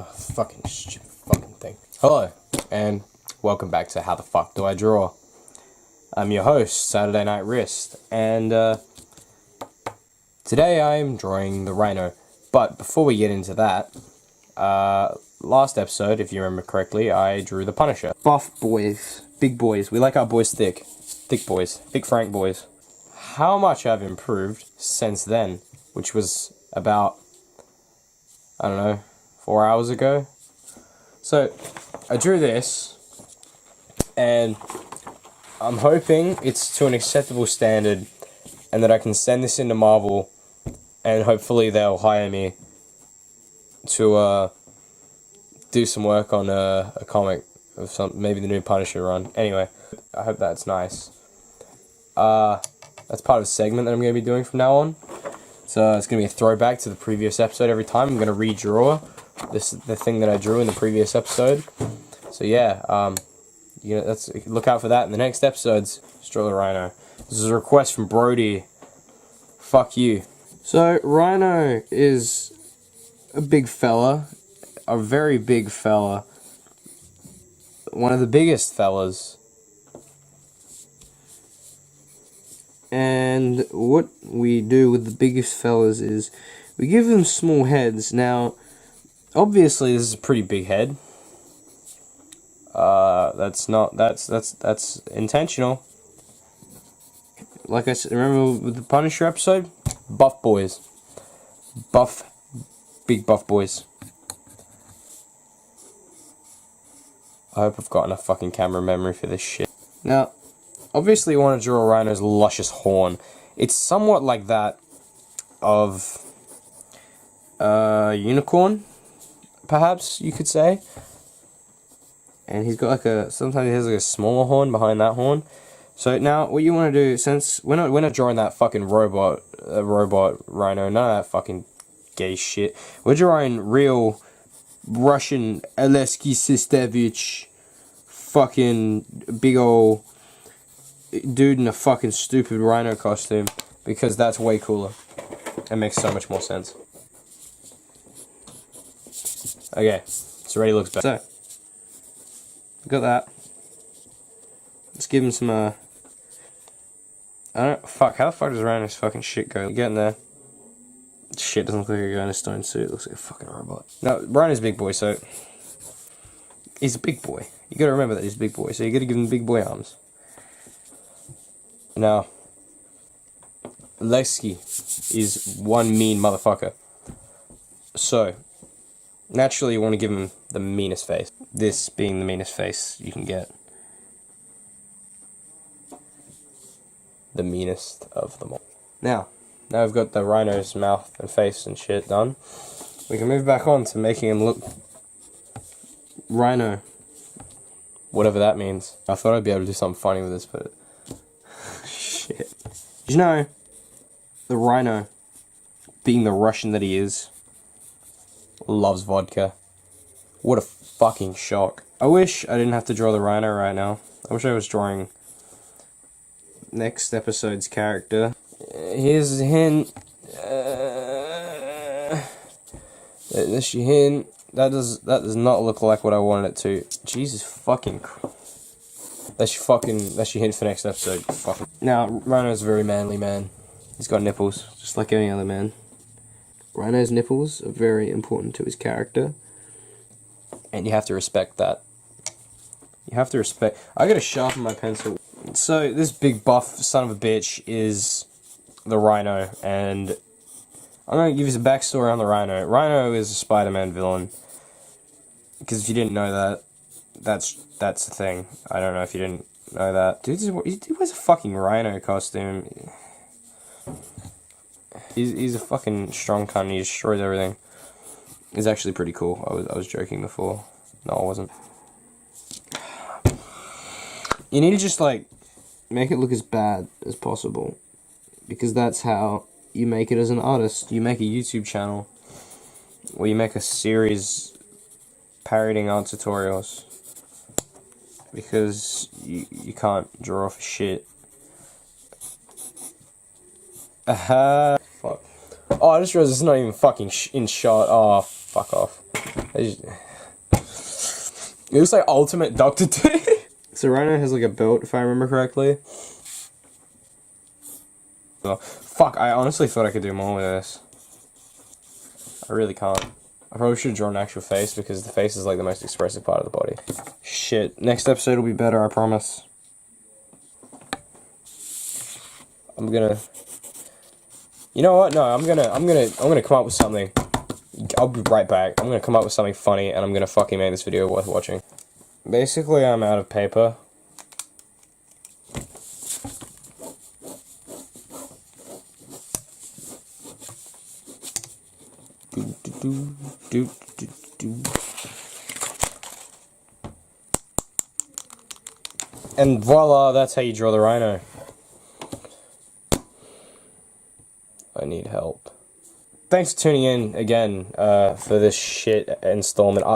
Fucking stupid fucking thing. Hello, and welcome back to How the Fuck Do I Draw? I'm your host, Saturday Night Wrist, and today I'm drawing the Rhino. But before we get into that, last episode, if you remember correctly, I drew the Punisher. Buff boys, big boys. We like our boys thick. Thick boys, big Frank boys. How much I've improved since then, which was about, I don't know, 4 hours ago. So, I drew this, and I'm hoping it's to an acceptable standard, and that I can send this into Marvel, and hopefully they'll hire me to do some work on a comic of maybe the new Punisher run. Anyway, I hope that's nice. That's part of a segment that I'm going to be doing from now on. So it's going to be a throwback to the previous episode every time. I'm going to redraw the thing that I drew in the previous episode. So yeah, look out for that in the next episodes. Just draw the Rhino. This is a request from Brody. Fuck you. So Rhino is a big fella, a very big fella, one of the biggest fellas. And what we do with the biggest fellas is we give them small heads. Now, obviously, this is a pretty big head. That's intentional. Like I said, remember with the Punisher episode? Buff boys. Big buff boys. I hope I've got enough fucking camera memory for this shit. Now, obviously you want to draw a rhino's luscious horn. It's somewhat like that of unicorn, perhaps you could say. And he's got sometimes he has like a smaller horn behind that horn. So now what you want to do, since we're not drawing that fucking robot rhino, none of that fucking gay shit. We're drawing real Russian Alesky Sistevich, fucking big ol' dude in a fucking stupid rhino costume, because that's way cooler. It makes so much more sense. Okay, so already looks better. So, got that. Let's give him some, I don't know, fuck, how the fuck does Rhino's fucking shit go? Getting there. Shit, doesn't look like a guy in a stone suit, it looks like a fucking robot. No, Rhino's a big boy, so, he's a big boy. You gotta remember that he's a big boy, so you gotta give him big boy arms. Now, Lesky is one mean motherfucker. So, naturally you want to give him the meanest face. This being the meanest face you can get. The meanest of them all. Now I've got the rhino's mouth and face and shit done. We can move back on to making him look rhino. Whatever that means. I thought I'd be able to do something funny with this, but shit. You know, the Rhino, being the Russian that he is, loves vodka. What a fucking shock. I wish I didn't have to draw the Rhino right now. I wish I was drawing next episode's character. Here's a hint. That's your hint. That does not look like what I wanted it to. Jesus fucking Christ. That's your hint for next episode. Fucking. Now, Rhino's a very manly man. He's got nipples, just like any other man. Rhino's nipples are very important to his character. And you have to respect that. You have to respect... I gotta sharpen my pencil. So, this big buff son of a bitch is the Rhino, and I'm gonna give you some backstory on the Rhino. Rhino is a Spider-Man villain. Because if you didn't know that, that's the thing. I don't know if you didn't know that. Dude, he wears a fucking rhino costume. He's a fucking strong cunt. He destroys everything. He's actually pretty cool. I was joking before. No, I wasn't. You need to just like make it look as bad as possible, because that's how you make it as an artist. You make a YouTube channel, or you make a series parodying art tutorials, because you can't draw for shit. Fuck. Oh, I just realized it's not even fucking in shot. Oh, fuck off. It looks like Ultimate Doctor T. So Rhino has like a belt, if I remember correctly. Oh, fuck, I honestly thought I could do more with this. I really can't. I probably should draw an actual face because the face is like the most expressive part of the body. Shit. Next episode will be better, I promise. I'm gonna... You know what? No, I'm gonna come up with something. I'll be right back. I'm gonna come up with something funny and I'm gonna fucking make this video worth watching. Basically, I'm out of paper. And voila, that's how you draw the Rhino. I need help. Thanks for tuning in again for this shit installment.